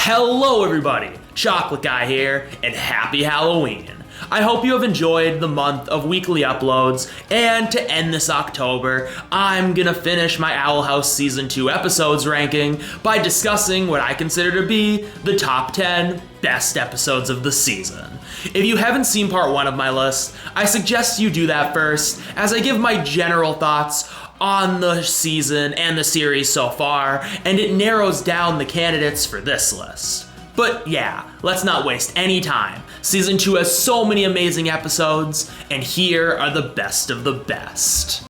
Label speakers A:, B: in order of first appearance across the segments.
A: Hello everybody, Chocolate Guy here, and happy Halloween. I hope you have enjoyed the month of weekly uploads, and to end this October, I'm gonna finish my Owl House Season 2 episodes ranking by discussing what I consider to be the top 10 best episodes of the season. If you haven't seen part 1 of my list, I suggest you do that first, as I give my general thoughts on the season and the series so far, and it narrows down the candidates for this list. But yeah, let's not waste any time. Season 2 has so many amazing episodes, and here are the best of the best.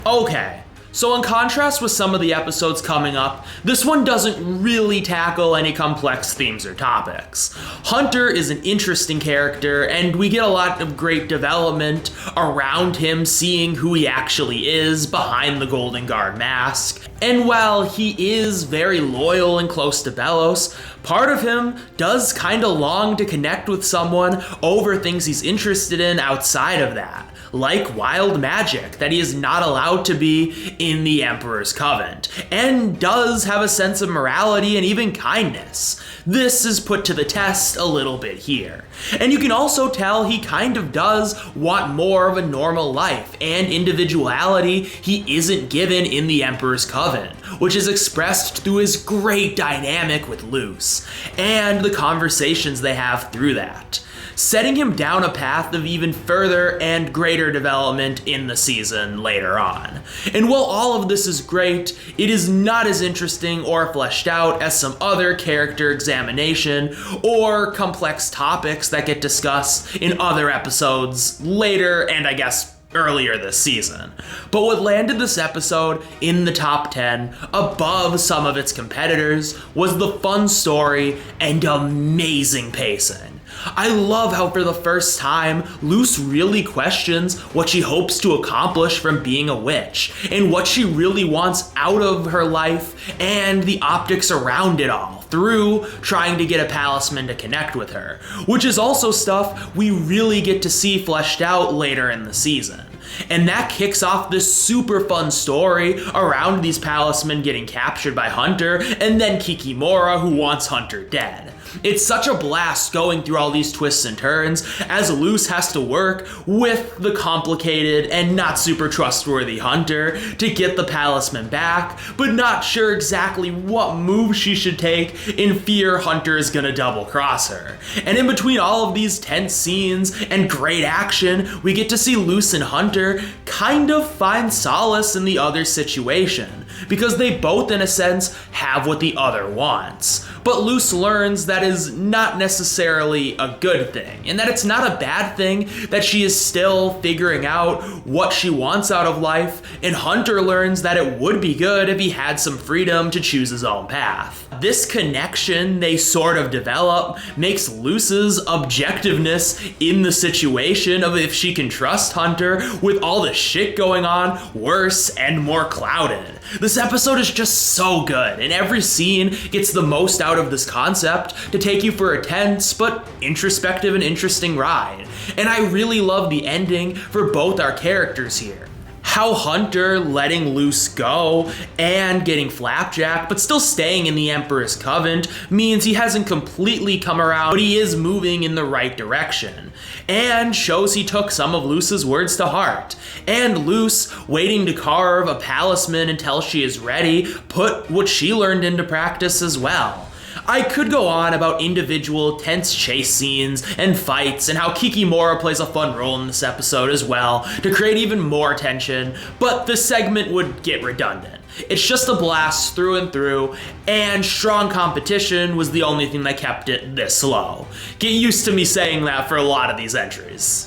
A: Okay, so in contrast with some of the episodes coming up, this one doesn't really tackle any complex themes or topics. Hunter is an interesting character, and we get a lot of great development around him, seeing who he actually is behind the Golden Guard mask. And while he is very loyal and close to Belos, part of him does kinda long to connect with someone over things he's interested in outside of that, like wild magic that he is not allowed to be in the Emperor's Coven, and does have a sense of morality and even kindness. This is put to the test a little bit here. And you can also tell he kind of does want more of a normal life and individuality he isn't given in the Emperor's Coven, which is expressed through his great dynamic with Luce, and the conversations they have through that, setting him down a path of even further and greater development in the season later on. And while all of this is great, it is not as interesting or fleshed out as some other character examination or complex topics that get discussed in other episodes later and I guess earlier this season. But what landed this episode in the top 10 above some of its competitors was the fun story and amazing pacing. I love how for the first time, Luce really questions what she hopes to accomplish from being a witch, and what she really wants out of her life, and the optics around it all, through trying to get a palisman to connect with her, which is also stuff we really get to see fleshed out later in the season. And that kicks off this super fun story around these palismen getting captured by Hunter, and then Kikimora, who wants Hunter dead. It's such a blast going through all these twists and turns, as Luce has to work with the complicated and not super trustworthy Hunter to get the palisman back, but not sure exactly what move she should take in fear Hunter is gonna double cross her. And in between all of these tense scenes and great action, we get to see Luce and Hunter kind of find solace in the other's situation, because they both in a sense have what the other wants. But Luce learns that is not necessarily a good thing, and that it's not a bad thing that she is still figuring out what she wants out of life, and Hunter learns that it would be good if he had some freedom to choose his own path. This connection they sort of develop makes Luce's objectiveness in the situation of if she can trust Hunter with all the shit going on worse and more clouded. This episode is just so good, and every scene gets the most out of this concept to take you for a tense but introspective and interesting ride. And I really love the ending for both our characters here. How Hunter letting Luce go and getting flapjacked but still staying in the Emperor's Coven means he hasn't completely come around, but he is moving in the right direction, and shows he took some of Luce's words to heart. And Luce, waiting to carve a palisman until she is ready, put what she learned into practice as well. I could go on about individual tense chase scenes and fights, and how Kikimora plays a fun role in this episode as well to create even more tension, but the segment would get redundant. It's just a blast through and through, and strong competition was the only thing that kept it this low. Get used to me saying that for a lot of these entries.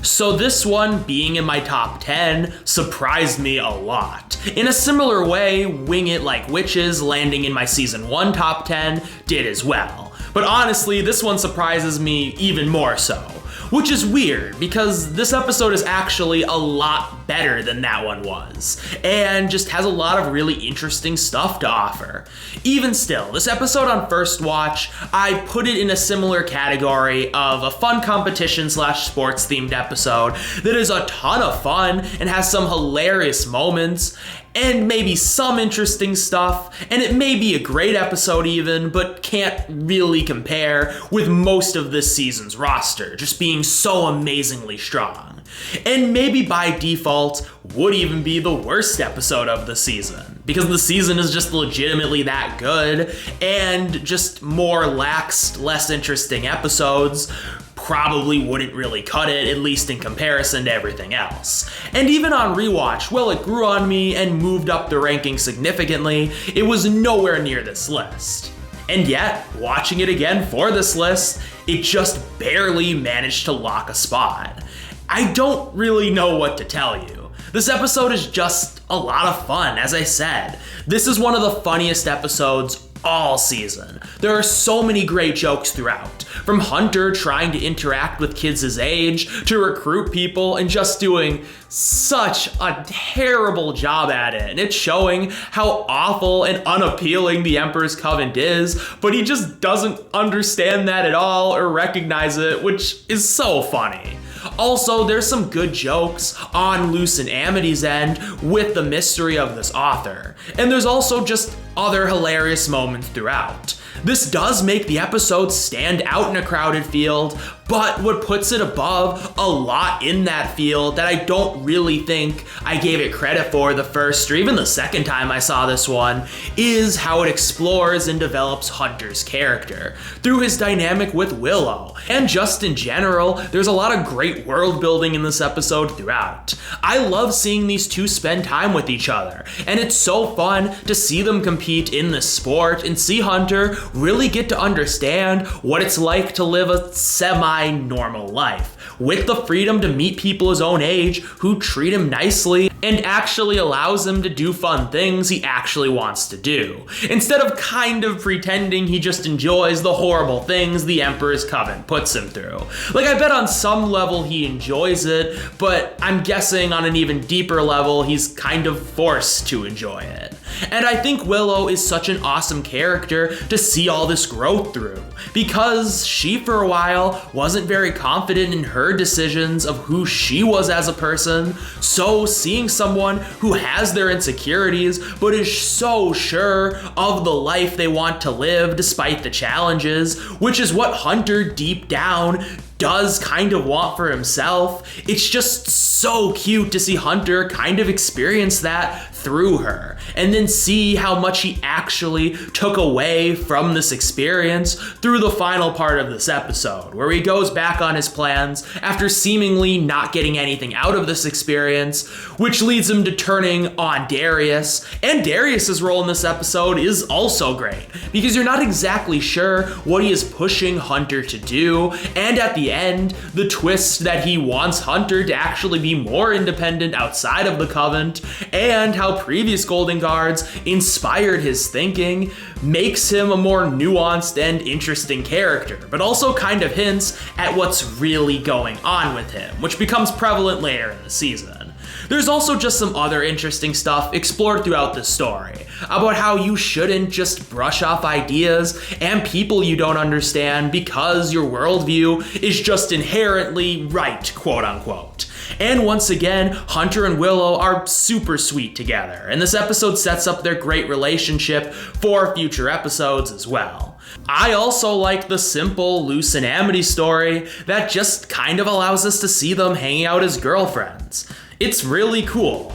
A: So this one, being in my top 10, surprised me a lot. In a similar way, Wing It Like Witches landing in my season 1 top 10 did as well. But honestly, this one surprises me even more so. Which is weird, because this episode is actually a lot better than that one was, and just has a lot of really interesting stuff to offer. Even still, this episode on first watch, I put it in a similar category of a fun competition / sports themed episode that is a ton of fun and has some hilarious moments, and maybe some interesting stuff, and it may be a great episode even, but can't really compare with most of this season's roster, just being so amazingly strong. And maybe by default, would even be the worst episode of the season, because the season is just legitimately that good, and just more lax, less interesting episodes probably wouldn't really cut it, at least in comparison to everything else. And even on rewatch, while it grew on me and moved up the ranking significantly, it was nowhere near this list. And yet, watching it again for this list, it just barely managed to lock a spot. I don't really know what to tell you. This episode is just a lot of fun, as I said. This is one of the funniest episodes all season. There are so many great jokes throughout, from Hunter trying to interact with kids his age, to recruit people, and just doing such a terrible job at it. And it's showing how awful and unappealing the Emperor's Covenant is, but he just doesn't understand that at all or recognize it, which is so funny. Also, there's some good jokes on Luce and Amity's end with the mystery of this author. And there's also just other hilarious moments throughout. This does make the episode stand out in a crowded field, but what puts it above a lot in that field that I don't really think I gave it credit for the first or even the second time I saw this one is how it explores and develops Hunter's character through his dynamic with Willow. And just in general, there's a lot of great world building in this episode throughout. I love seeing these two spend time with each other, and it's so fun to see them compete in this sport and see Hunter really get to understand what it's like to live a semi-normal life, with the freedom to meet people his own age who treat him nicely and actually allows him to do fun things he actually wants to do, instead of kind of pretending he just enjoys the horrible things the Emperor's Covenant puts him through. Like, I bet on some level he enjoys it, but I'm guessing on an even deeper level he's kind of forced to enjoy it. And I think Willow is such an awesome character to see all this growth through, because she for a while wasn't very confident in her decisions of who she was as a person, so seeing someone who has their insecurities but is so sure of the life they want to live despite the challenges, which is what Hunter deep down does kind of want for himself. It's just so cute to see Hunter kind of experience that through her, and then see how much he actually took away from this experience through the final part of this episode, where he goes back on his plans after seemingly not getting anything out of this experience, which leads him to turning on Darius. And Darius's role in this episode is also great, because you're not exactly sure what he is pushing Hunter to do, and at the end, the twist that he wants Hunter to actually be more independent outside of the Covenant, and how previous Golden Guards inspired his thinking, makes him a more nuanced and interesting character, but also kind of hints at what's really going on with him, which becomes prevalent later in the season. There's also just some other interesting stuff explored throughout this story, about how you shouldn't just brush off ideas and people you don't understand because your worldview is just inherently right, quote unquote. And once again, Hunter and Willow are super sweet together, and this episode sets up their great relationship for future episodes as well. I also like the simple Luce and Amity story that just kind of allows us to see them hanging out as girlfriends. It's really cool.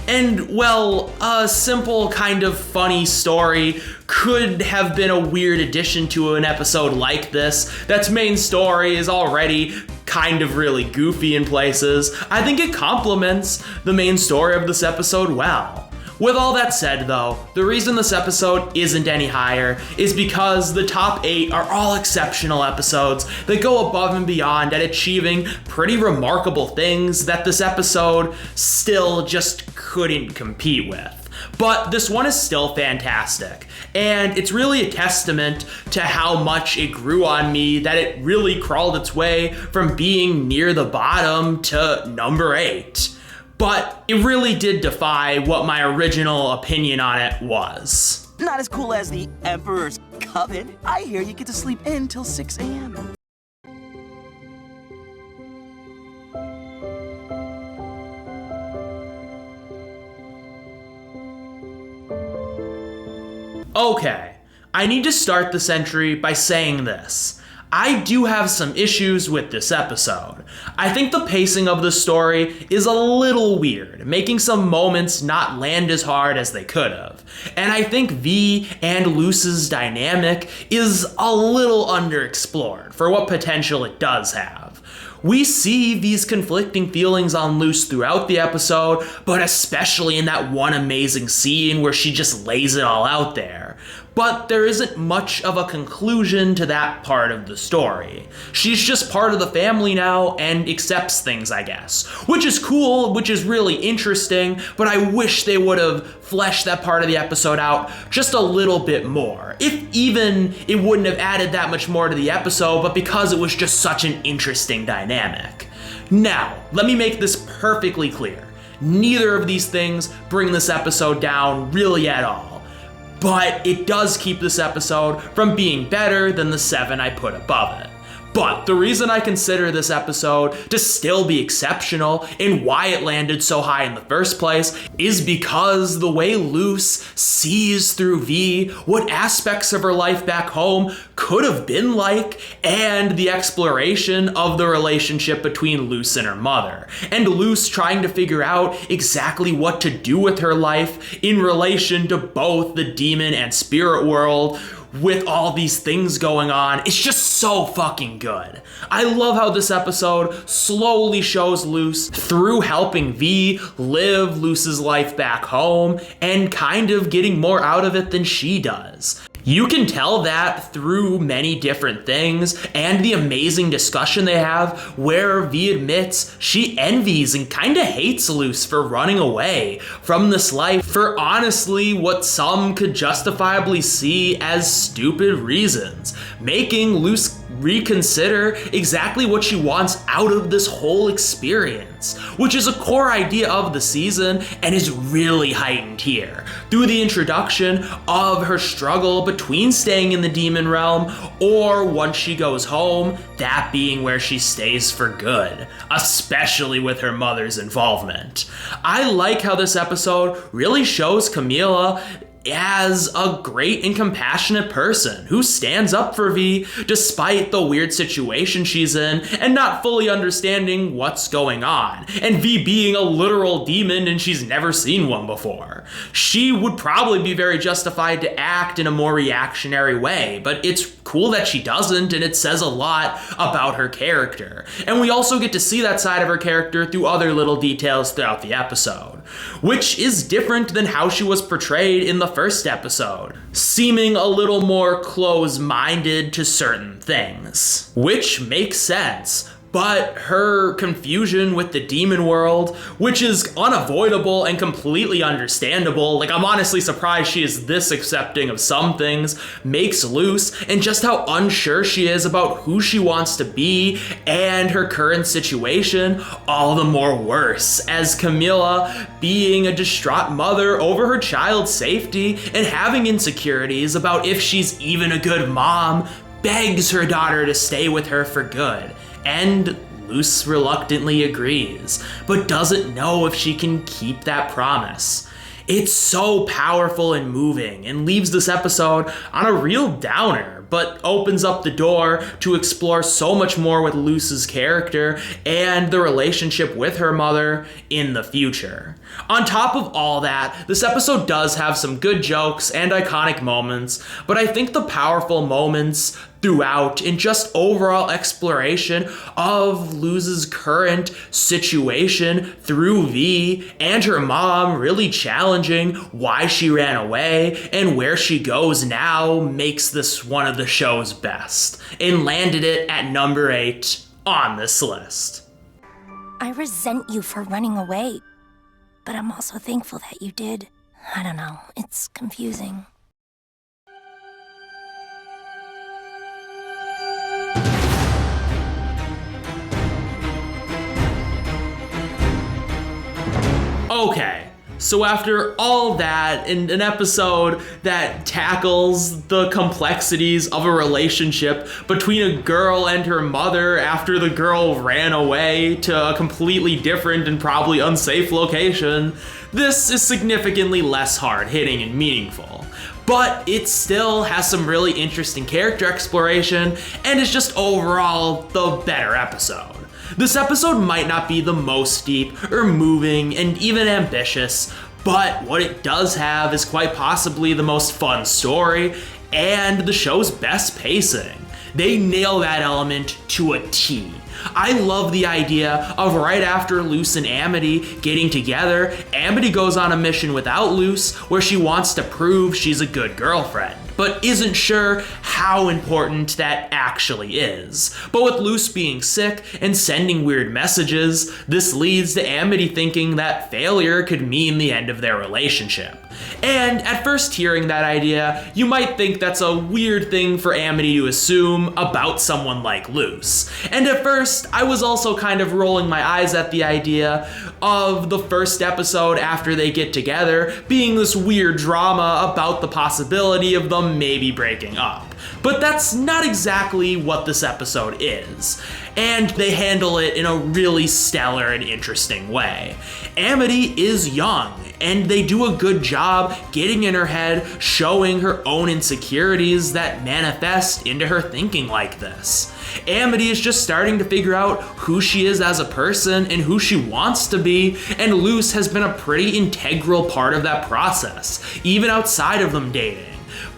A: And, well, a simple kind of funny story could have been a weird addition to an episode like this that's main story is already kind of really goofy in places. I think it complements the main story of this episode well. With all that said, though, the reason this episode isn't any higher is because the top 8 are all exceptional episodes that go above and beyond at achieving pretty remarkable things that this episode still just couldn't compete with. But this one is still fantastic, and it's really a testament to how much it grew on me that it really crawled its way from being near the bottom to number 8. But it really did defy what my original opinion on it was.
B: Not as cool as the Emperor's Coven. I hear you get to sleep in till 6 a.m.
A: Okay, I need to start this entry by saying this. I do have some issues with this episode. I think the pacing of the story is a little weird, making some moments not land as hard as they could have. And I think V and Luce's dynamic is a little underexplored for what potential it does have. We see these conflicting feelings on Luce throughout the episode, but especially in that one amazing scene where she just lays it all out there. But there isn't much of a conclusion to that part of the story. She's just part of the family now and accepts things, I guess. Which is cool, which is really interesting, but I wish they would have fleshed that part of the episode out just a little bit more. If even it wouldn't have added that much more to the episode, but because it was just such an interesting dynamic. Now, let me make this perfectly clear. Neither of these things bring this episode down really at all. But it does keep this episode from being better than the 7 I put above it. But the reason I consider this episode to still be exceptional and why it landed so high in the first place is because the way Luce sees through V what aspects of her life back home could have been like, and the exploration of the relationship between Luce and her mother, and Luce trying to figure out exactly what to do with her life in relation to both the demon and spirit world, with all these things going on. It's just so fucking good. I love how this episode slowly shows Luce through helping V live Luce's life back home and kind of getting more out of it than she does. You can tell that through many different things and the amazing discussion they have where V admits she envies and kinda hates Luce for running away from this life for honestly what some could justifiably see as stupid reasons, making Luce reconsider exactly what she wants out of this whole experience, which is a core idea of the season and is really heightened here through the introduction of her struggle between staying in the demon realm or once she goes home, that being where she stays for good, especially with her mother's involvement. I like how this episode really shows Camila as a great and compassionate person who stands up for V despite the weird situation she's in and not fully understanding what's going on, and V being a literal demon and she's never seen one before. She would probably be very justified to act in a more reactionary way, but it's cool that she doesn't, and it says a lot about her character. And we also get to see that side of her character through other little details throughout the episode, which is different than how she was portrayed in the first episode, seeming a little more close-minded to certain things, which makes sense. But her confusion with the demon world, which is unavoidable and completely understandable, like I'm honestly surprised she is this accepting of some things, makes Luce, and just how unsure she is about who she wants to be and her current situation, all the more worse, as Camila, being a distraught mother over her child's safety and having insecurities about if she's even a good mom, begs her daughter to stay with her for good. And Luce reluctantly agrees, but doesn't know if she can keep that promise. It's so powerful and moving and leaves this episode on a real downer, but opens up the door to explore so much more with Luce's character and the relationship with her mother in the future. On top of all that, this episode does have some good jokes and iconic moments, but I think the powerful moments throughout in just overall exploration of Luce's current situation through V and her mom really challenging why she ran away and where she goes now makes this one of the show's best and landed it at number 8 on this list.
C: I resent you for running away, but I'm also thankful that you did. I don't know, it's confusing.
A: Okay, so after all that, in an episode that tackles the complexities of a relationship between a girl and her mother after the girl ran away to a completely different and probably unsafe location, this is significantly less hard-hitting and meaningful. But it still has some really interesting character exploration and is just overall the better episode. This episode might not be the most deep or moving and even ambitious, but what it does have is quite possibly the most fun story and the show's best pacing. They nail that element to a T. I love the idea of right after Luce and Amity getting together, Amity goes on a mission without Luce where she wants to prove she's a good girlfriend, but isn't sure how important that actually is. But with Luce being sick and sending weird messages, this leads to Amity thinking that failure could mean the end of their relationship. And at first hearing that idea, you might think that's a weird thing for Amity to assume about someone like Luce. And at first, I was also kind of rolling my eyes at the idea of the first episode after they get together being this weird drama about the possibility of them maybe breaking up. But that's not exactly what this episode is, and they handle it in a really stellar and interesting way. Amity is young, and they do a good job getting in her head, showing her own insecurities that manifest into her thinking like this. Amity is just starting to figure out who she is as a person and who she wants to be, and Luce has been a pretty integral part of that process, even outside of them dating.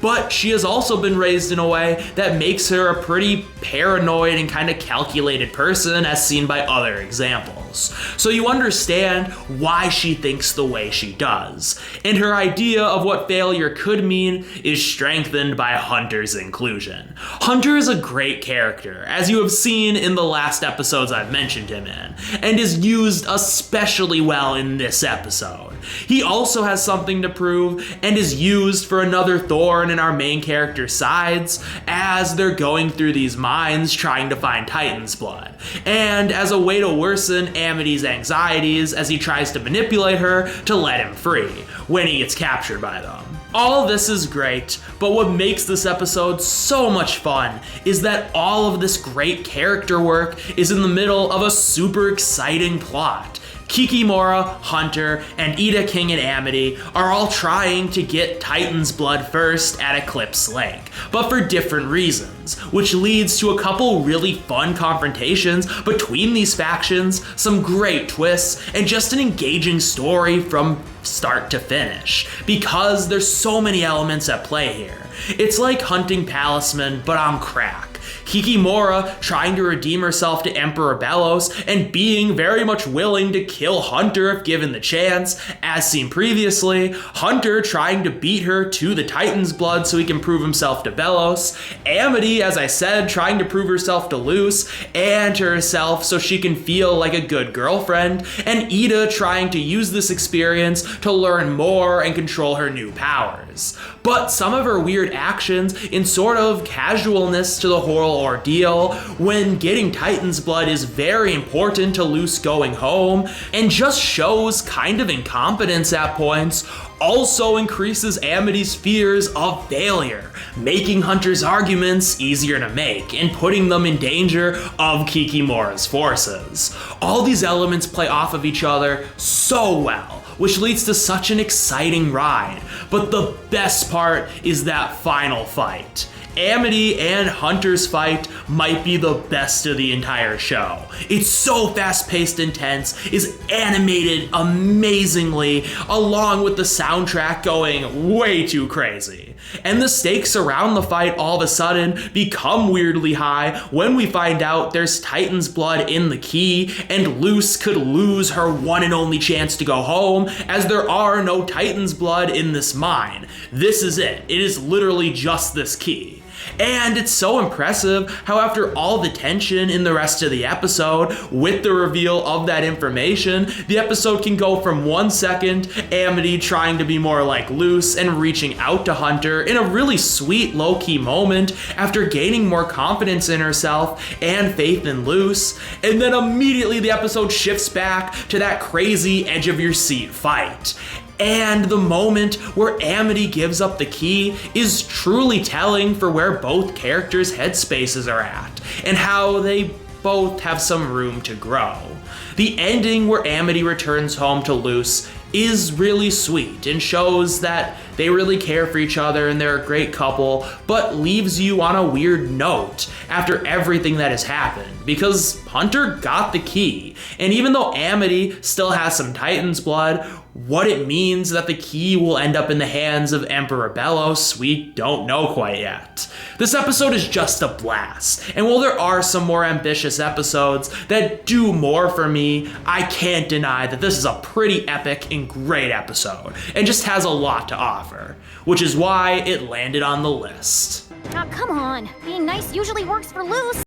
A: But she has also been raised in a way that makes her a pretty paranoid and kind of calculated person, as seen by other examples. So you understand why she thinks the way she does. And her idea of what failure could mean is strengthened by Hunter's inclusion. Hunter is a great character, as you have seen in the last episodes I've mentioned him in, and is used especially well in this episode. He also has something to prove and is used for another thorn in our main character's sides as they're going through these mines trying to find Titan's blood, and as a way to worsen Amity's anxieties as he tries to manipulate her to let him free when he gets captured by them. All this is great, but what makes this episode so much fun is that all of this great character work is in the middle of a super exciting plot. Kikimora, Hunter, and Eda, King, and Amity are all trying to get Titan's blood first at Eclipse Lake, but for different reasons, which leads to a couple really fun confrontations between these factions, some great twists, and just an engaging story from start to finish, because there's so many elements at play here. It's like hunting Palisman, but on crack. Kikimora trying to redeem herself to Emperor Belos and being very much willing to kill Hunter if given the chance, as seen previously. Hunter trying to beat her to the Titan's blood so he can prove himself to Belos. Amity, as I said, trying to prove herself to Luce and to herself so she can feel like a good girlfriend. And Eda trying to use this experience to learn more and control her new powers. But some of her weird actions in sort of casualness to the whole ordeal when getting Titan's blood is very important to Luce going home and just shows kind of incompetence at points, also increases Amity's fears of failure, making Hunter's arguments easier to make and putting them in danger of Kikimora's forces. All these elements play off of each other so well, which leads to such an exciting ride. But the best part is that final fight. Amity and Hunter's fight might be the best of the entire show. It's so fast-paced, intense, is animated amazingly, along with the soundtrack going way too crazy. And the stakes around the fight all of a sudden become weirdly high when we find out there's Titan's blood in the key, and Luce could lose her one and only chance to go home, as there are no Titan's blood in this mine. This is it. It is literally just this key. And it's so impressive how after all the tension in the rest of the episode, with the reveal of that information, the episode can go from 1 second, Amity trying to be more like Luce and reaching out to Hunter in a really sweet low-key moment after gaining more confidence in herself and faith in Luce, and then immediately the episode shifts back to that crazy edge-of-your-seat fight. And the moment where Amity gives up the key is truly telling for where both characters' headspaces are at, and how they both have some room to grow. The ending where Amity returns home to Luce is really sweet and shows that they really care for each other and they're a great couple, but leaves you on a weird note after everything that has happened, because Hunter got the key, and even though Amity still has some Titan's blood, what it means that the key will end up in the hands of Emperor Belos, we don't know quite yet. This episode is just a blast, and while there are some more ambitious episodes that do more for me, I can't deny that this is a pretty epic and great episode, and just has a lot to offer, which is why it landed on the list.
C: Now, come on. Being nice usually works for Luce.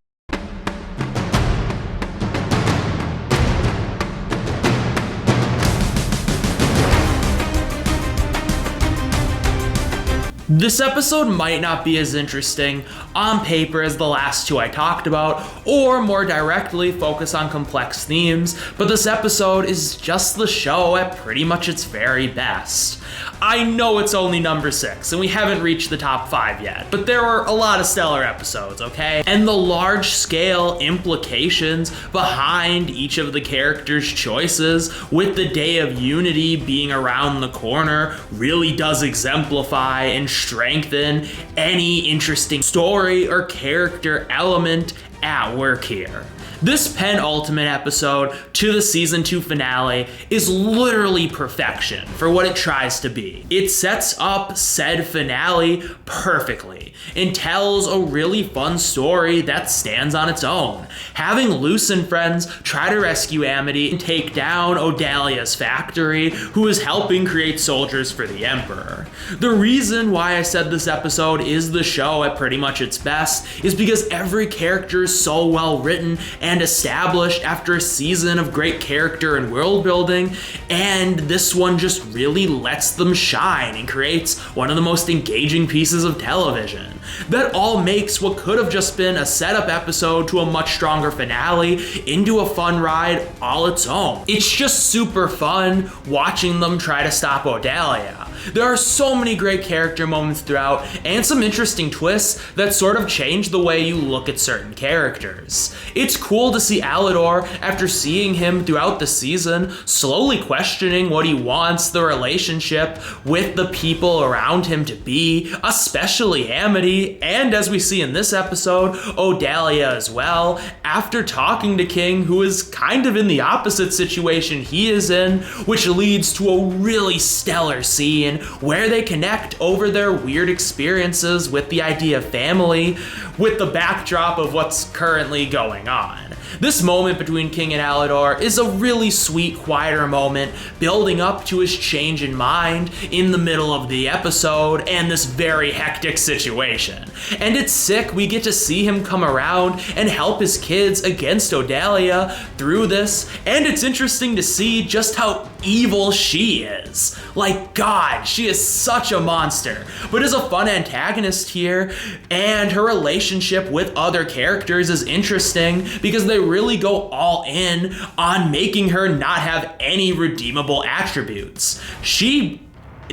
A: This episode might not be as interesting on paper as the last two I talked about, or more directly focus on complex themes, but this episode is just the show at pretty much its very best. I know it's only number 6, and we haven't reached the top 5 yet, but there were a lot of stellar episodes, okay? And the large-scale implications behind each of the characters' choices, with the Day of Unity being around the corner, really does exemplify and strengthen any interesting story or character element at work here. This penultimate episode to the season 2 finale is literally perfection for what it tries to be. It sets up said finale perfectly and tells a really fun story that stands on its own, having Luce and friends try to rescue Amity and take down Odalia's factory, who is helping create soldiers for the Emperor. The reason why I said this episode is the show at pretty much its best is because every character is so well written and established after a season of great character and world building, and this one just really lets them shine and creates one of the most engaging pieces of television. That all makes what could have just been a setup episode to a much stronger finale into a fun ride all its own. It's just super fun watching them try to stop Odalia. There are so many great character moments throughout, and some interesting twists that sort of change the way you look at certain characters. It's cool to see Alador, after seeing him throughout the season, slowly questioning what he wants the relationship with the people around him to be, especially Amity, and as we see in this episode, Odalia as well, after talking to King, who is kind of in the opposite situation he is in, which leads to a really stellar scene where they connect over their weird experiences with the idea of family, with the backdrop of what's currently going on. This moment between King and Alador is a really sweet, quieter moment, building up to his change in mind in the middle of the episode and this very hectic situation. And it's sick we get to see him come around and help his kids against Odalia through this, and it's interesting to see just how evil she is. Like, God, she is such a monster, but is a fun antagonist here, and her relationship with other characters is interesting because they really go all in on making her not have any redeemable attributes. She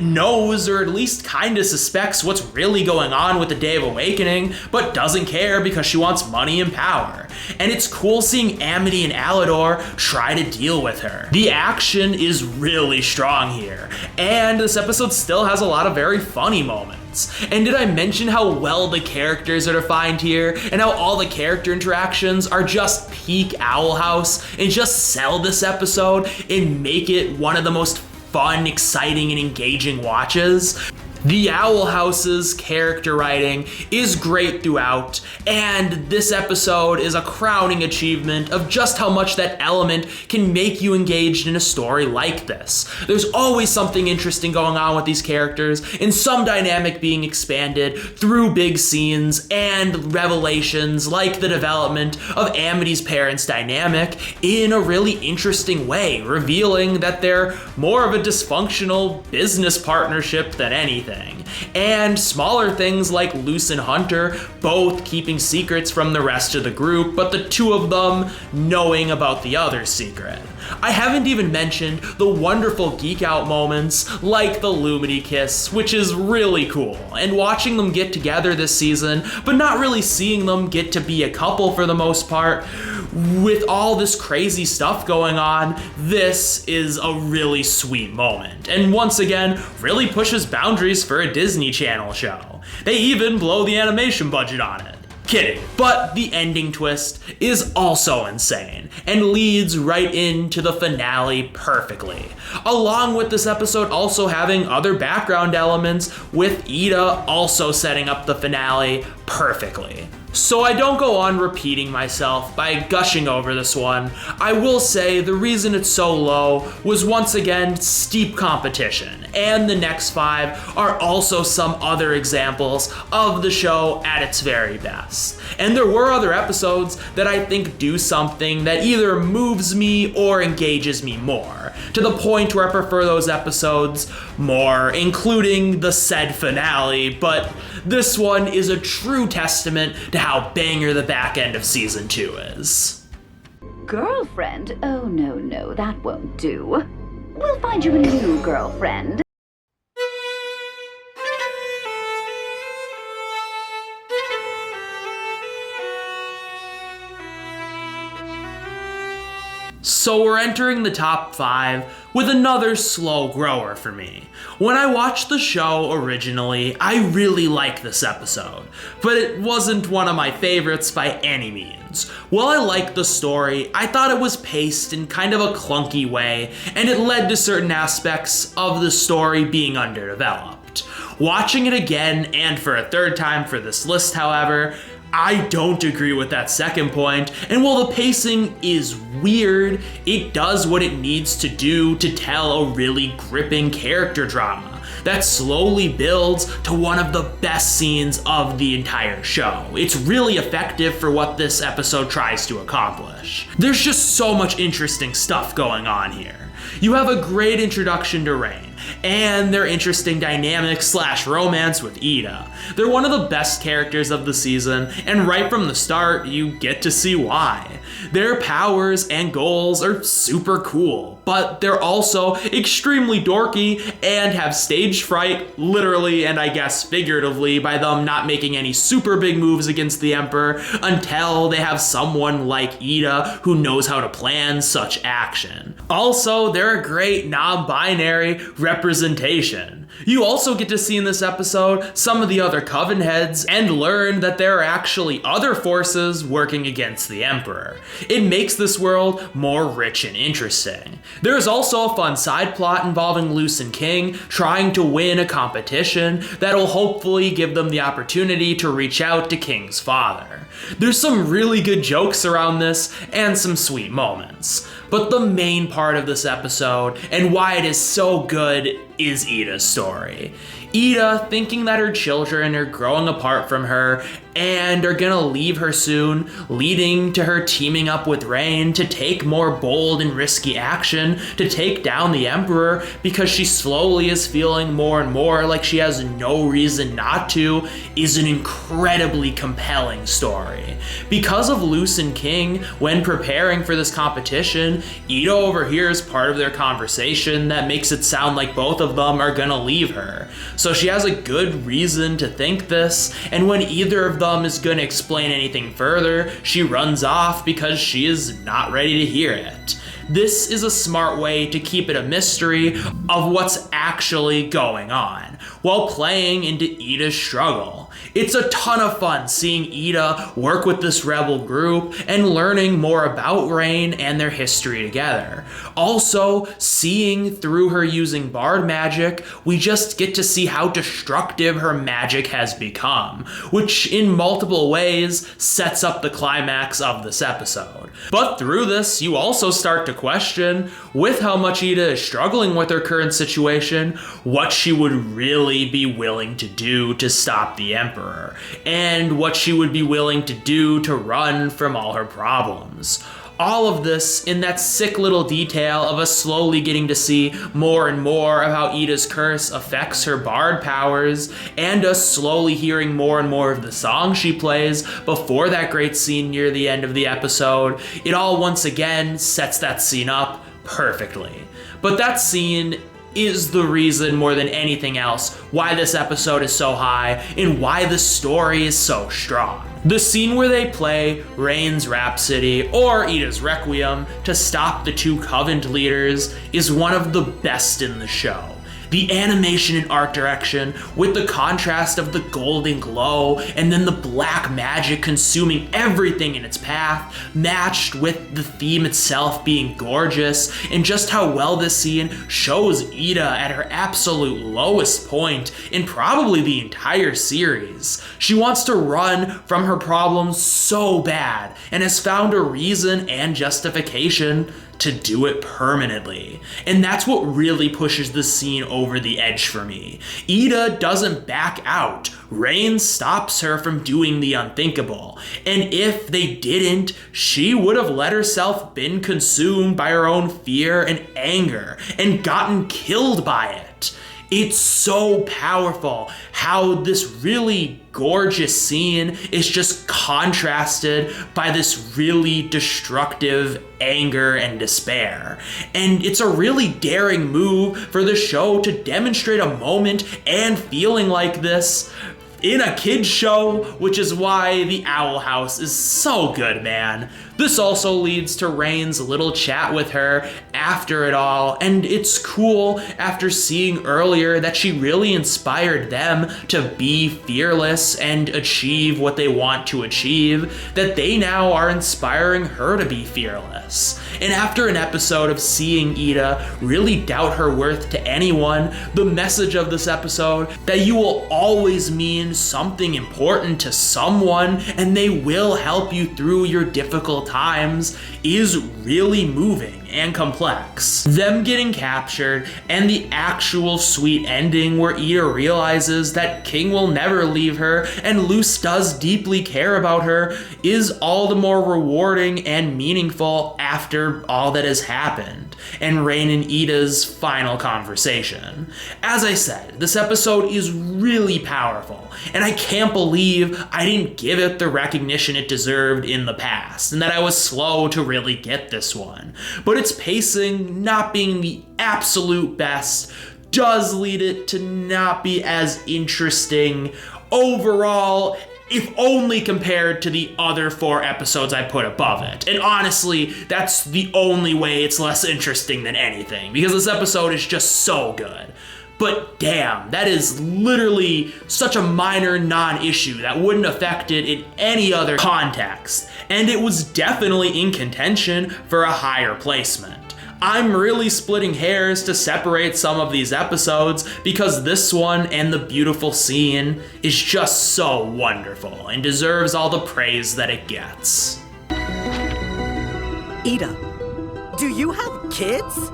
A: knows, or at least kind of suspects, what's really going on with the Day of Awakening, but doesn't care because she wants money and power. And it's cool seeing Amity and Alador try to deal with her. The action is really strong here, and this episode still has a lot of very funny moments. And did I mention how well the characters are defined here, and how all the character interactions are just peak Owl House, and just sell this episode and make it one of the most fun, exciting, and engaging watches? The Owl House's character writing is great throughout, and this episode is a crowning achievement of just how much that element can make you engaged in a story like this. There's always something interesting going on with these characters, and some dynamic being expanded through big scenes and revelations like the development of Amity's parents' dynamic in a really interesting way, revealing that they're more of a dysfunctional business partnership than anything. And smaller things like Luce and Hunter both keeping secrets from the rest of the group, but the two of them knowing about the other secret. I haven't even mentioned the wonderful geek out moments like the Lumity kiss, which is really cool, and watching them get together this season, but not really seeing them get to be a couple for the most part. With all this crazy stuff going on, this is a really sweet moment, and once again, really pushes boundaries for a Disney Channel show. They even blow the animation budget on it. Kidding. But the ending twist is also insane and leads right into the finale perfectly. Along with this episode also having other background elements, with Eda also setting up the finale perfectly. So I don't go on repeating myself by gushing over this one. I will say the reason it's so low was once again steep competition, and the next 5 are also some other examples of the show at its very best. And there were other episodes that I think do something that either moves me or engages me more, to the point where I prefer those episodes more, including the said finale, but this one is a true testament to how banger the back end of season 2 is.
D: Girlfriend? Oh, no, that won't do. We'll find you a new girlfriend.
A: So we're entering the top 5 with another slow grower for me. When I watched the show originally, I really liked this episode, but it wasn't one of my favorites by any means. While I liked the story, I thought it was paced in kind of a clunky way, and it led to certain aspects of the story being underdeveloped. Watching it again, and for a third time for this list, however, I don't agree with that second point, and while the pacing is weird, it does what it needs to do to tell a really gripping character drama that slowly builds to one of the best scenes of the entire show. It's really effective for what this episode tries to accomplish. There's just so much interesting stuff going on here. You have a great introduction to Rain, and their interesting dynamic / romance with Eda. They're one of the best characters of the season, and right from the start, you get to see why. Their powers and goals are super cool, but they're also extremely dorky and have stage fright, literally and I guess figuratively, by them not making any super big moves against the Emperor until they have someone like Eda who knows how to plan such action. Also, they're a great non-binary representation. You also get to see in this episode some of the other Coven heads and learn that there are actually other forces working against the Emperor. It makes this world more rich and interesting. There is also a fun side plot involving Luce and King trying to win a competition that'll hopefully give them the opportunity to reach out to King's father. There's some really good jokes around this and some sweet moments. But the main part of this episode, and why it is so good, is Eda's story. Eda thinking that her children are growing apart from her and are gonna leave her soon, leading to her teaming up with Rain to take more bold and risky action to take down the Emperor because she slowly is feeling more and more like she has no reason not to, is an incredibly compelling story. Because of Luce and King, when preparing for this competition, Eda overhears part of their conversation that makes it sound like both of them are gonna leave her. So she has a good reason to think this, and when either of them is gonna explain anything further, she runs off because she is not ready to hear it. This is a smart way to keep it a mystery of what's actually going on, while playing into Eda's struggle. It's a ton of fun seeing Eda work with this rebel group and learning more about Rain and their history together. Also, seeing through her using bard magic, we just get to see how destructive her magic has become, which in multiple ways sets up the climax of this episode. But through this, you also start to question, with how much Eda is struggling with her current situation, what she would really be willing to do to stop the Emperor, and what she would be willing to do to run from all her problems. All of this in that sick little detail of us slowly getting to see more and more of how Eda's curse affects her bard powers, and us slowly hearing more and more of the song she plays before that great scene near the end of the episode. It all once again sets that scene up perfectly. But that scene is the reason more than anything else why this episode is so high and why the story is so strong. The scene where they play Rain's Rhapsody or Eda's Requiem to stop the two Covenant leaders is one of the best in the show. The animation and art direction, with the contrast of the golden glow and then the black magic consuming everything in its path, matched with the theme itself being gorgeous, and just how well this scene shows Eda at her absolute lowest point in probably the entire series. She wants to run from her problems so bad, and has found a reason and justification to do it permanently. And that's what really pushes the scene over the edge for me. Eda doesn't back out. Rain stops her from doing the unthinkable. And if they didn't, she would have let herself been consumed by her own fear and anger and gotten killed by it. It's so powerful how this really gorgeous scene is just contrasted by this really destructive anger and despair. And it's a really daring move for the show to demonstrate a moment and feeling like this in a kid's show, which is why The Owl House is so good, man. This also leads to Rain's little chat with her after it all, and it's cool after seeing earlier that she really inspired them to be fearless and achieve what they want to achieve, that they now are inspiring her to be fearless. And after an episode of seeing Eda really doubt her worth to anyone, the message of this episode, that you will always mean something important to someone and they will help you through your difficult times, is really moving and complex. Them getting captured and the actual sweet ending where Eda realizes that King will never leave her and Luce does deeply care about her is all the more rewarding and meaningful after all that has happened, and Rain and Eda's final conversation. As I said, this episode is really powerful, and I can't believe I didn't give it the recognition it deserved in the past, and that I was slow to really get this one. But its pacing not being the absolute best does lead it to not be as interesting overall, if only compared to the other 4 episodes I put above it. And honestly, that's the only way it's less interesting than anything, because this episode is just so good. But damn, that is literally such a minor non-issue that wouldn't affect it in any other context, and it was definitely in contention for a higher placement. I'm really splitting hairs to separate some of these episodes because this one and the beautiful scene is just so wonderful and deserves all the praise that it gets.
E: Eda, do you have kids?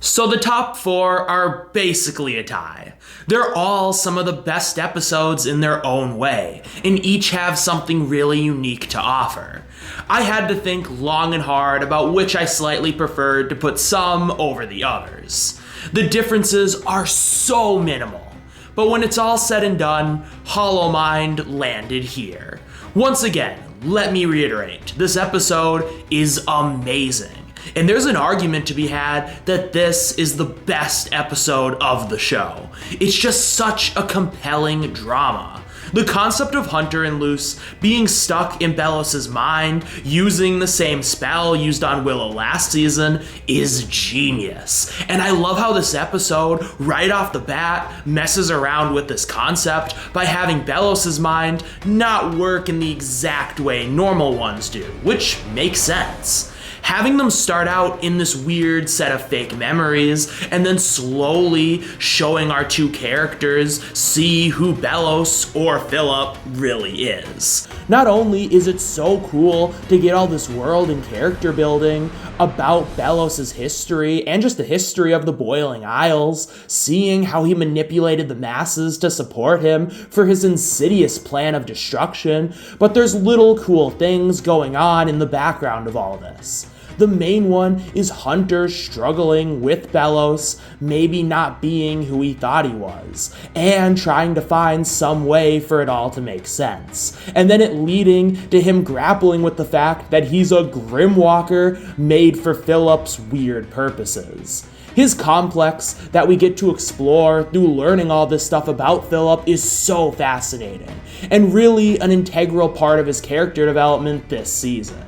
A: So the top 4 are basically a tie. They're all some of the best episodes in their own way, and each have something really unique to offer. I had to think long and hard about which I slightly preferred to put some over the others. The differences are so minimal, but when it's all said and done, Hollow Mind landed here. Once again, let me reiterate, this episode is amazing. And there's an argument to be had that this is the best episode of the show. It's just such a compelling drama. The concept of Hunter and Luce being stuck in Belos's mind, using the same spell used on Willow last season, is genius. And I love how this episode, right off the bat, messes around with this concept by having Belos's mind not work in the exact way normal ones do, which makes sense. Having them start out in this weird set of fake memories and then slowly showing our two characters see who Belos or Philip really is. Not only is it so cool to get all this world and character building about Belos's history and just the history of the Boiling Isles, seeing how he manipulated the masses to support him for his insidious plan of destruction, but there's little cool things going on in the background of all this. The main one is Hunter struggling with Belos, maybe not being who he thought he was, and trying to find some way for it all to make sense. And then it leading to him grappling with the fact that he's a Grimwalker made for Philip's weird purposes. His complex that we get to explore through learning all this stuff about Philip is so fascinating, and really an integral part of his character development this season.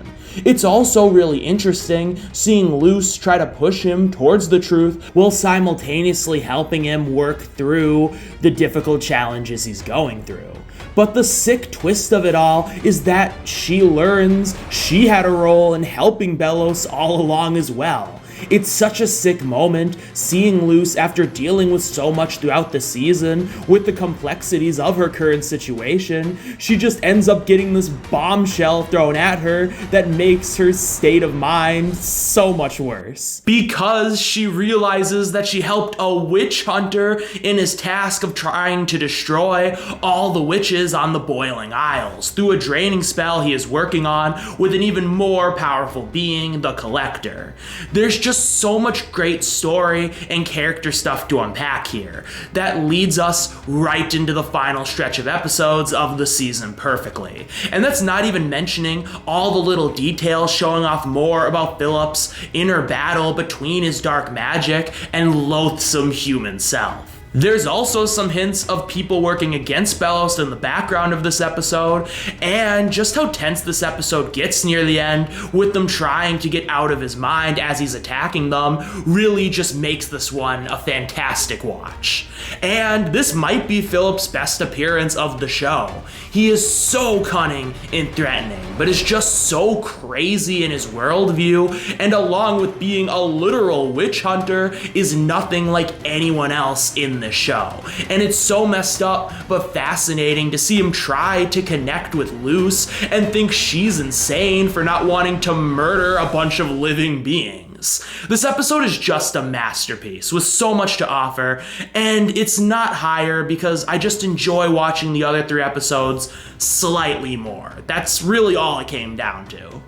A: It's also really interesting seeing Luce try to push him towards the truth while simultaneously helping him work through the difficult challenges he's going through. But the sick twist of it all is that she learns she had a role in helping Belos all along as well. It's such a sick moment seeing Luce after dealing with so much throughout the season with the complexities of her current situation. She just ends up getting this bombshell thrown at her that makes her state of mind so much worse. Because she realizes that she helped a witch hunter in his task of trying to destroy all the witches on the Boiling Isles through a draining spell he is working on with an even more powerful being, the Collector. There's just so much great story and character stuff to unpack here that leads us right into the final stretch of episodes of the season perfectly. And that's not even mentioning all the little details showing off more about Philip's inner battle between his dark magic and loathsome human self. There's also some hints of people working against Belos in the background of this episode, and just how tense this episode gets near the end with them trying to get out of his mind as he's attacking them really just makes this one a fantastic watch. And this might be Philip's best appearance of the show. He is so cunning and threatening, but is just so crazy in his worldview, and along with being a literal witch hunter, is nothing like anyone else in this show. And it's so messed up but fascinating to see him try to connect with Luce and think she's insane for not wanting to murder a bunch of living beings. This episode is just a masterpiece with so much to offer, and it's not higher because I just enjoy watching the other 3 episodes slightly more. That's really all it came down to.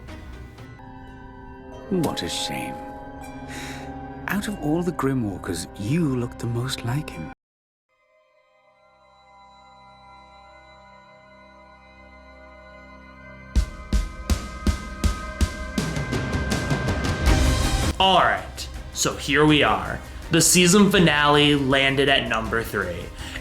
F: What a shame. Out of all the Grimwalkers, you look the most like him.
A: Alright, so here we are. The season finale landed at number 3.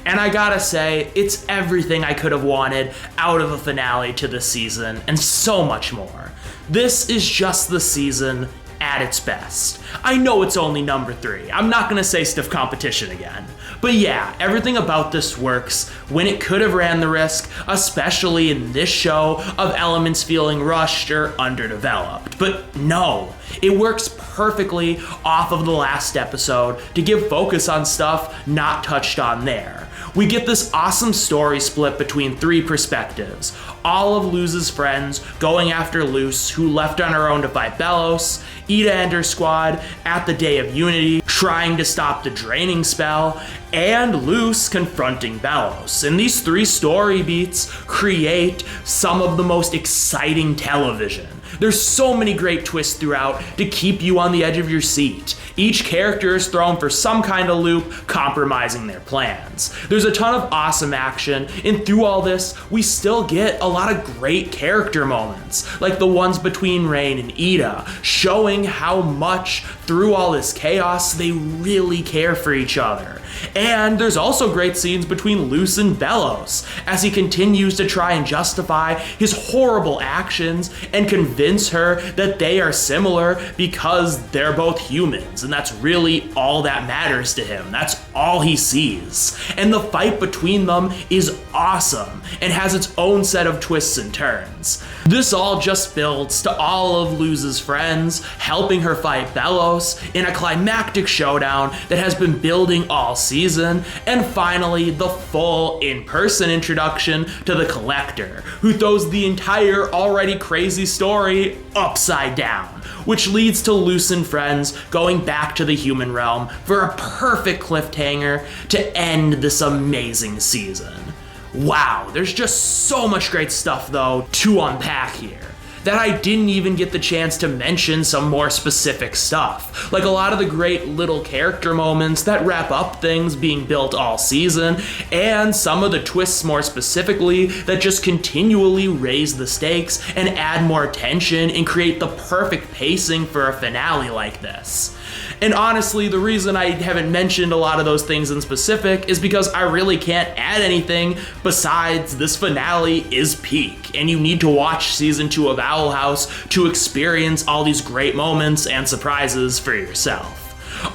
A: And I gotta say, it's everything I could have wanted out of a finale to the season, and so much more. This is just the season at its best. I know it's only number 3. I'm not gonna say stiff competition again. But yeah, everything about this works when it could have ran the risk, especially in this show, of elements feeling rushed or underdeveloped. But no, it works perfectly off of the last episode to give focus on stuff not touched on there. We get this awesome story split between 3 perspectives. All of Luce's friends going after Luce, who left on her own to fight Belos, Eda and her squad at the Day of Unity, trying to stop the draining spell, and Luce confronting Belos. And these 3 story beats create some of the most exciting television There's so many great twists throughout to keep you on the edge of your seat. Each character is thrown for some kind of loop, compromising their plans. There's a ton of awesome action, and through all this, we still get a lot of great character moments, like the ones between Rain and Eda, showing how much, through all this chaos, they really care for each other. And there's also great scenes between Luce and Bellows, as he continues to try and justify his horrible actions and convince her that they are similar because they're both humans, and that's really all that matters to him. That's all he sees. And the fight between them is awesome and has its own set of twists and turns. This all just builds to all of Luce's friends helping her fight Bellows in a climactic showdown that has been building all season, and finally the full in-person introduction to the Collector, who throws the entire already crazy story upside down, which leads to Luce and friends going back to the human realm for a perfect cliffhanger to end this amazing season. Wow, there's just so much great stuff though to unpack here that I didn't even get the chance to mention some more specific stuff, like a lot of the great little character moments that wrap up things being built all season, and some of the twists more specifically that just continually raise the stakes and add more tension and create the perfect pacing for a finale like this. And honestly, the reason I haven't mentioned a lot of those things in specific is because I really can't add anything besides this finale is peak, and you need to watch season 2 of Owl House to experience all these great moments and surprises for yourself.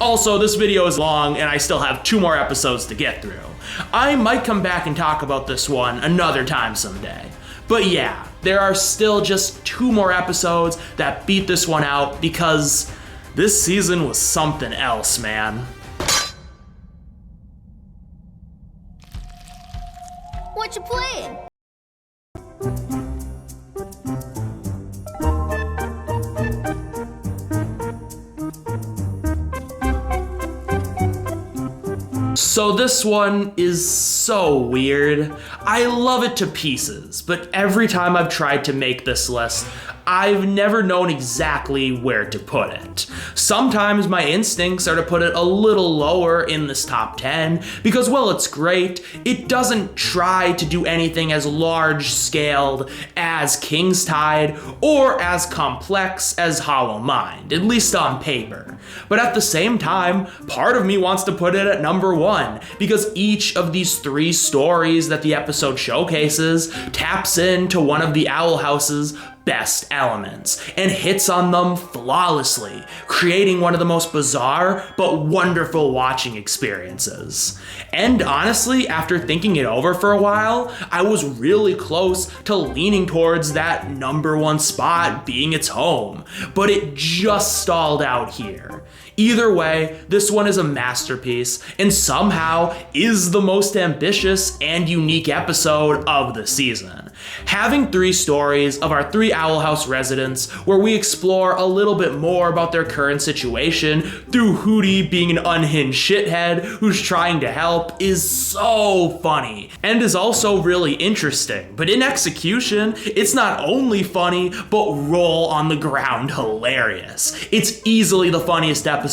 A: Also, this video is long and I still have 2 more episodes to get through. I might come back and talk about this one another time someday. But yeah, there are still just 2 more episodes that beat this one out because this season was something else, man.
C: What you playing?
A: So this one is so weird. I love it to pieces, but every time I've tried to make this list, I've never known exactly where to put it. Sometimes my instincts are to put it a little lower in this top 10 because, well, it's great, it doesn't try to do anything as large-scaled as King's Tide or as complex as Hollow Mind, at least on paper. But at the same time, part of me wants to put it at number 1 because each of these 3 stories that the episode showcases taps into one of the Owl House's best elements and hits on them flawlessly, creating one of the most bizarre but wonderful watching experiences. And honestly, after thinking it over for a while, I was really close to leaning towards that number 1 spot being its home, but it just stalled out here. Either way, this one is a masterpiece and somehow is the most ambitious and unique episode of the season. Having 3 stories of our 3 Owl House residents where we explore a little bit more about their current situation through Hootie being an unhinged shithead who's trying to help is so funny and is also really interesting. But in execution, it's not only funny, but roll on the ground hilarious. It's easily the funniest episode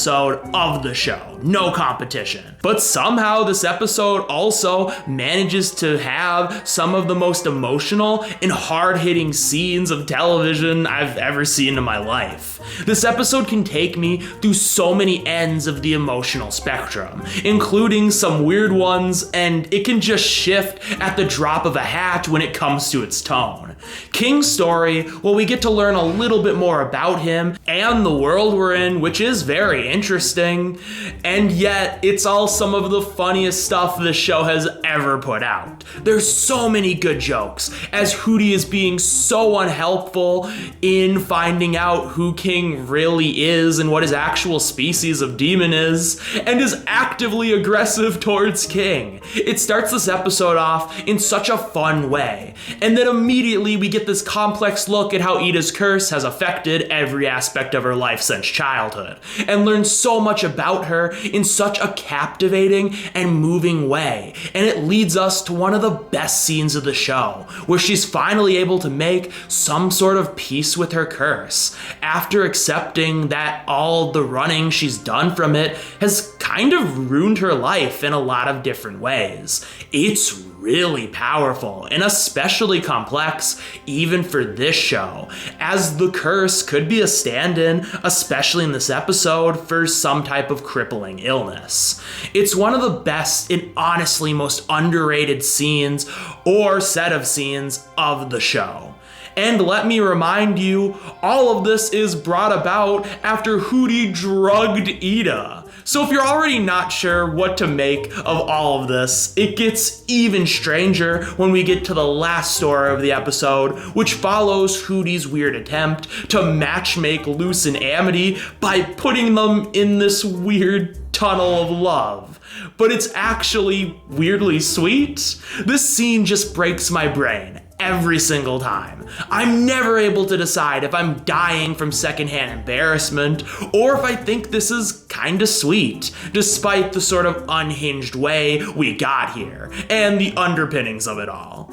A: of the show, no competition. But somehow this episode also manages to have some of the most emotional and hard-hitting scenes of television I've ever seen in my life. This episode can take me through so many ends of the emotional spectrum, including some weird ones, and it can just shift at the drop of a hat when it comes to its tone. King's story, well, we get to learn a little bit more about him and the world we're in, which is very interesting, and yet it's all some of the funniest stuff the show has ever put out. There's so many good jokes, as Hootie is being so unhelpful in finding out who King really is and what his actual species of demon is, and is actively aggressive towards King. It starts this episode off in such a fun way, and then immediately ultimately, we get this complex look at how Eda's curse has affected every aspect of her life since childhood, and learn so much about her in such a captivating and moving way. And it leads us to one of the best scenes of the show, where she's finally able to make some sort of peace with her curse, after accepting that all the running she's done from it has kind of ruined her life in a lot of different ways. It's really powerful and especially complex even for this show, as the curse could be a stand-in, especially in this episode, for some type of crippling illness. It's one of the best and honestly most underrated scenes or set of scenes of the show. And let me remind you, all of this is brought about after Hooty drugged Eda. So if you're already not sure what to make of all of this, it gets even stranger when we get to the last story of the episode, which follows Hooty's weird attempt to matchmake Luce and Amity by putting them in this weird tunnel of love. But it's actually weirdly sweet. This scene just breaks my brain every single time. I'm never able to decide if I'm dying from secondhand embarrassment or if I think this is kinda sweet, despite the sort of unhinged way we got here and the underpinnings of it all.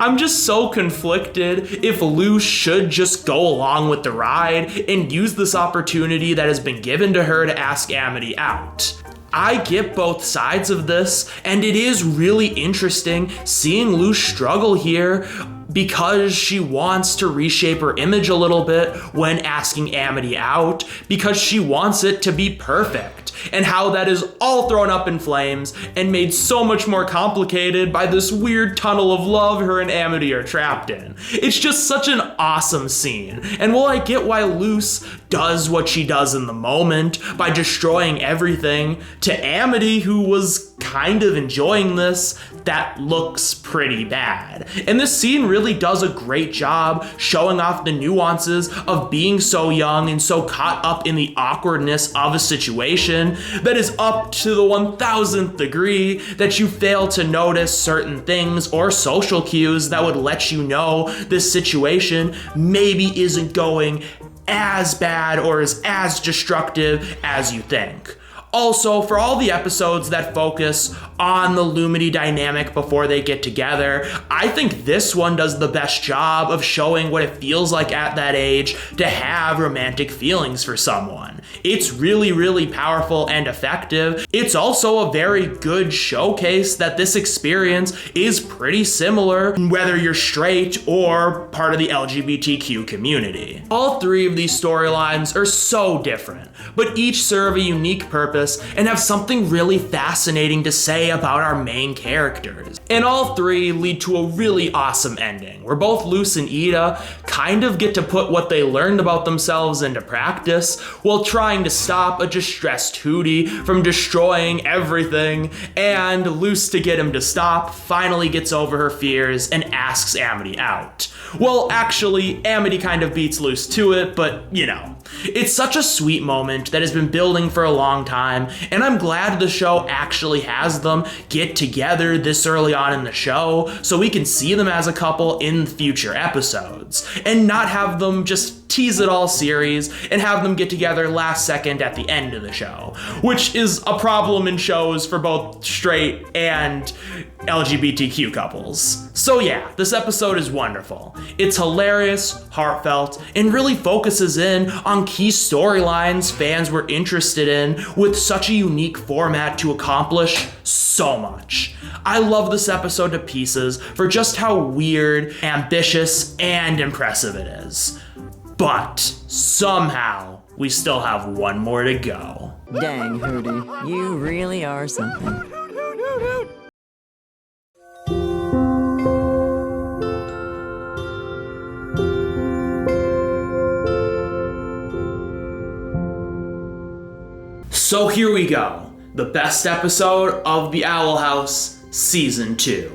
A: I'm just so conflicted if Luce should just go along with the ride and use this opportunity that has been given to her to ask Amity out. I get both sides of this, and it is really interesting seeing Luce struggle here because she wants to reshape her image a little bit when asking Amity out, because she wants it to be perfect, and how that is all thrown up in flames and made so much more complicated by this weird tunnel of love her and Amity are trapped in. It's just such an awesome scene, and while I get why Luce does what she does in the moment by destroying everything, to Amity, who was kind of enjoying this, that looks pretty bad. And this scene really does a great job showing off the nuances of being so young and so caught up in the awkwardness of a situation that is up to the 1000th degree that you fail to notice certain things or social cues that would let you know this situation maybe isn't going as bad or is as destructive as you think. Also, for all the episodes that focus on the Lumity dynamic before they get together, I think this one does the best job of showing what it feels like at that age to have romantic feelings for someone. It's really, really powerful and effective. It's also a very good showcase that this experience is pretty similar whether you're straight or part of the LGBTQ community. All three of these storylines are so different, but each serve a unique purpose and have something really fascinating to say about our main characters. And all three lead to a really awesome ending, where both Luce and Eda kind of get to put what they learned about themselves into practice while trying to stop a distressed Hooty from destroying everything, and Luce, to get him to stop, finally gets over her fears and asks Amity out. Well, actually, Amity kind of beats Luce to it, but you know. It's such a sweet moment that has been building for a long time, and I'm glad the show actually has them get together this early on in the show so we can see them as a couple in future episodes, and not have them just tease it all series and have them get together last second at the end of the show, which is a problem in shows for both straight and LGBTQ couples. So yeah, this episode is wonderful. It's hilarious, heartfelt, and really focuses in on key storylines fans were interested in with such a unique format to accomplish so much. I love this episode to pieces for just how weird, ambitious, and impressive it is. But somehow, we still have one more to go.
G: Dang, Hooty, you really are something.
A: So here we go, the best episode of The Owl House Season 2.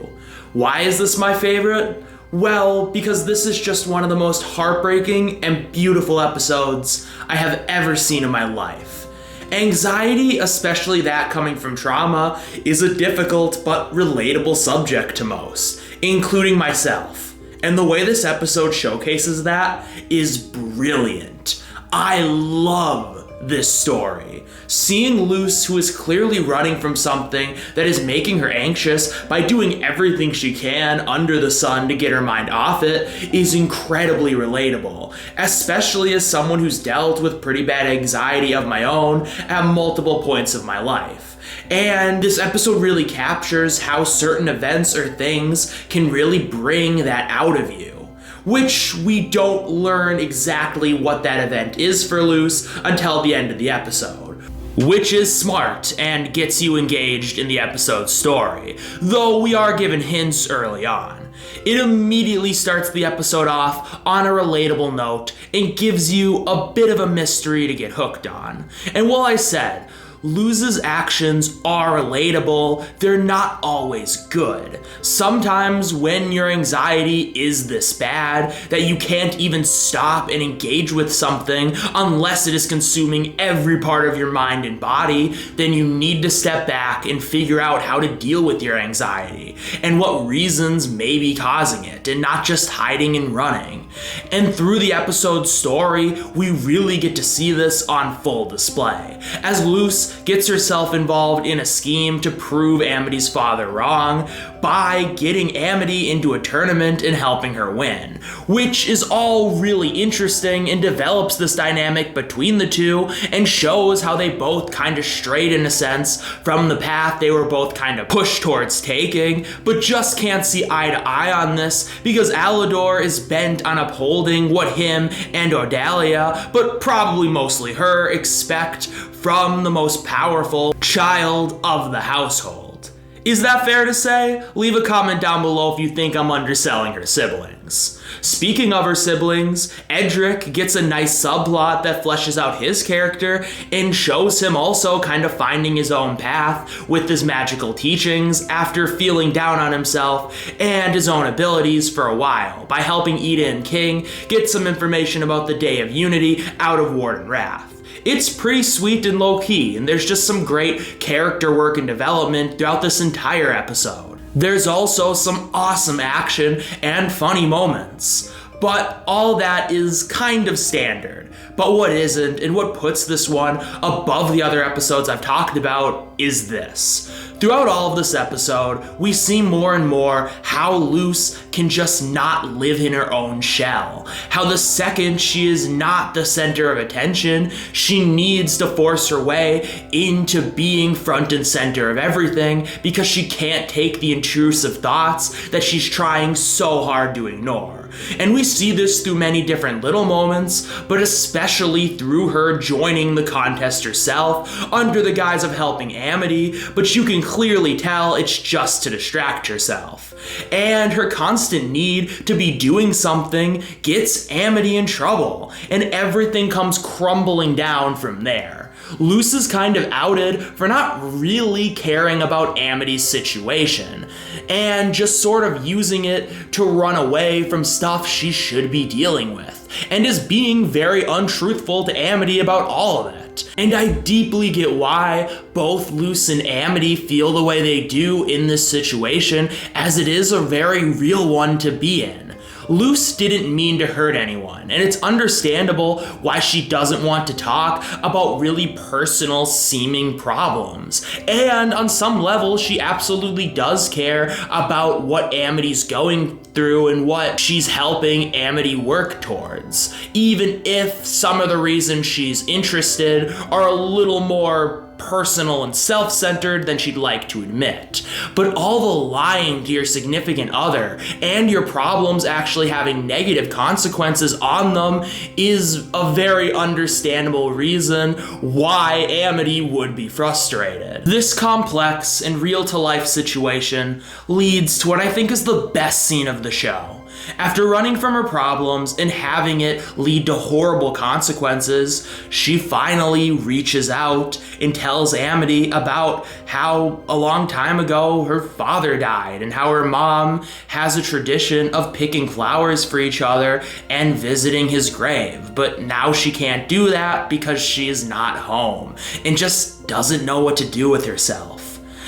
A: Why is this my favorite? Well, because this is just one of the most heartbreaking and beautiful episodes I have ever seen in my life. Anxiety, especially that coming from trauma, is a difficult but relatable subject to most, including myself. And the way this episode showcases that is brilliant. I love this story. Seeing Luce, who is clearly running from something that is making her anxious by doing everything she can under the sun to get her mind off it, is incredibly relatable, especially as someone who's dealt with pretty bad anxiety of my own at multiple points of my life. And this episode really captures how certain events or things can really bring that out of you. Which we don't learn exactly what that event is for Luce until the end of the episode. Which is smart and gets you engaged in the episode's story, though we are given hints early on. It immediately starts the episode off on a relatable note and gives you a bit of a mystery to get hooked on. And while I said, Luce's actions are relatable, they're not always good. Sometimes when your anxiety is this bad that you can't even stop and engage with something unless it is consuming every part of your mind and body, then you need to step back and figure out how to deal with your anxiety and what reasons may be causing it, and not just hiding and running. And through the episode's story, we really get to see this on full display, as Luce gets herself involved in a scheme to prove Amity's father wrong by getting Amity into a tournament and helping her win, which is all really interesting and develops this dynamic between the two and shows how they both kind of strayed, in a sense, from the path they were both kind of pushed towards taking, but just can't see eye to eye on this because Alador is bent on upholding what him and Odalia, but probably mostly her, expect from the most powerful child of the household. Is that fair to say? Leave a comment down below if you think I'm underselling her siblings. Speaking of her siblings, Edric gets a nice subplot that fleshes out his character and shows him also kind of finding his own path with his magical teachings after feeling down on himself and his own abilities for a while by helping Eda and King get some information about the Day of Unity out of Warden Wrath. It's pretty sweet and low-key, and there's just some great character work and development throughout this entire episode. There's also some awesome action and funny moments, but all that is kind of standard. But what isn't, and what puts this one above the other episodes I've talked about, is this. Throughout all of this episode, we see more and more how Luce can just not live in her own shell. How the second she is not the center of attention, she needs to force her way into being front and center of everything because she can't take the intrusive thoughts that she's trying so hard to ignore. And we see this through many different little moments, but especially through her joining the contest herself under the guise of helping Amity, but you can clearly tell it's just to distract herself. And her constant need to be doing something gets Amity in trouble, and everything comes crumbling down from there. Luce is kind of outed for not really caring about Amity's situation, and just sort of using it to run away from stuff she should be dealing with, and is being very untruthful to Amity about all of it. And I deeply get why both Luce and Amity feel the way they do in this situation, as it is a very real one to be in. Luce didn't mean to hurt anyone, and it's understandable why she doesn't want to talk about really personal seeming problems. And on some level, she absolutely does care about what Amity's going through and what she's helping Amity work towards, even if some of the reasons she's interested are a little more personal and self-centered than she'd like to admit. But all the lying to your significant other and your problems actually having negative consequences on them is a very understandable reason why Amity would be frustrated. This complex and real-to-life situation leads to what I think is the best scene of the show. After running from her problems and having it lead to horrible consequences, she finally reaches out and tells Amity about how a long time ago her father died and how her mom has a tradition of picking flowers for each other and visiting his grave. But now she can't do that because she is not home and just doesn't know what to do with herself.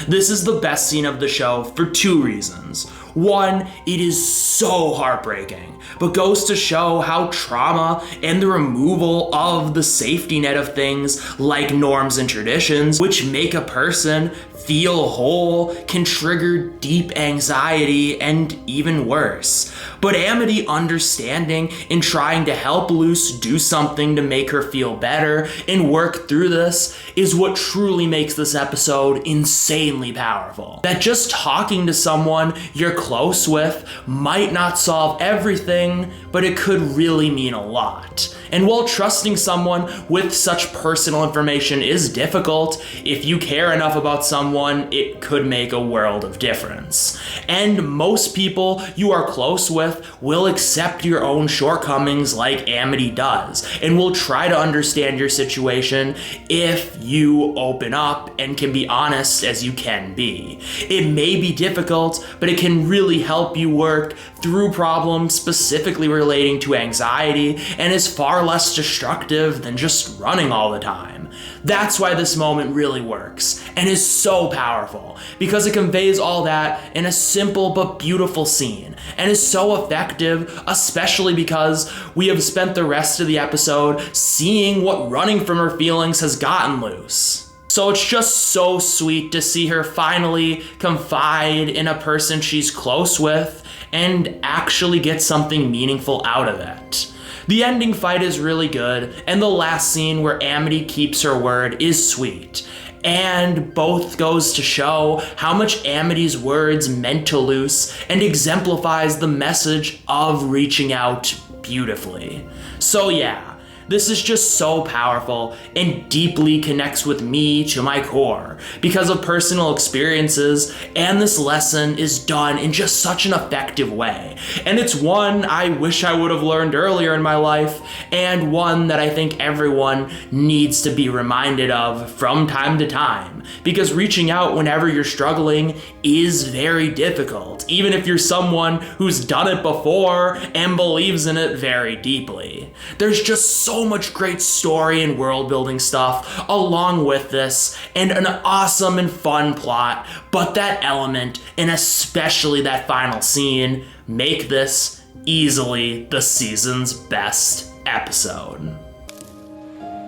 A: This is the best scene of the show for two reasons. One, it is so heartbreaking, but goes to show how trauma and the removal of the safety net of things like norms and traditions, which make a person feel whole, can trigger deep anxiety and even worse. But Amity understanding and trying to help Luce do something to make her feel better and work through this is what truly makes this episode insanely powerful. That just talking to someone you're close with might not solve everything, but it could really mean a lot. And while trusting someone with such personal information is difficult, if you care enough about someone, it could make a world of difference. And most people you are close with will accept your own shortcomings like Amity does, and will try to understand your situation if you open up and can be honest as you can be. It may be difficult, but it can really help you work through problems specifically relating to anxiety, and is far less destructive than just running all the time. That's why this moment really works and is so powerful, because it conveys all that in a simple but beautiful scene, and is so effective, especially because we have spent the rest of the episode seeing what running from her feelings has gotten Luce. So it's just so sweet to see her finally confide in a person she's close with and actually get something meaningful out of it. The ending fight is really good, and the last scene where Amity keeps her word is sweet. And both goes to show how much Amity's words meant to Luce and exemplifies the message of reaching out beautifully. So yeah, this is just so powerful and deeply connects with me to my core because of personal experiences, and this lesson is done in just such an effective way. And it's one I wish I would have learned earlier in my life, and one that I think everyone needs to be reminded of from time to time, because reaching out whenever you're struggling is very difficult, even if you're someone who's done it before and believes in it very deeply. There's just so much great story and world building stuff along with this, and an awesome and fun plot, but that element, and especially that final scene, make this easily the season's best episode.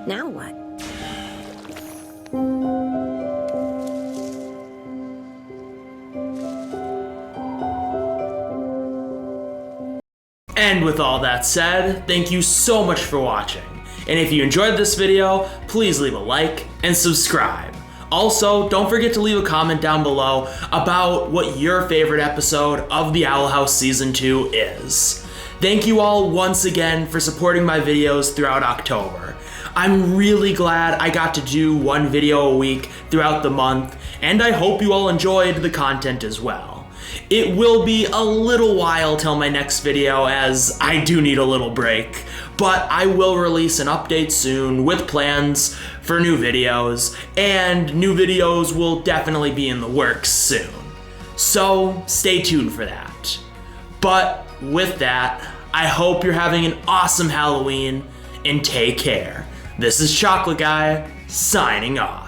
E: Now what?
A: And with all that said, thank you so much for watching. And if you enjoyed this video, please leave a like and subscribe. Also, don't forget to leave a comment down below about what your favorite episode of the Owl House Season 2 is. Thank you all once again for supporting my videos throughout October. I'm really glad I got to do one video a week throughout the month, and I hope you all enjoyed the content as well. It will be a little while till my next video, as I do need a little break, but I will release an update soon with plans for new videos, and new videos will definitely be in the works soon. So stay tuned for that. But with that, I hope you're having an awesome Halloween, and take care. This is Chocolate Guy, signing off.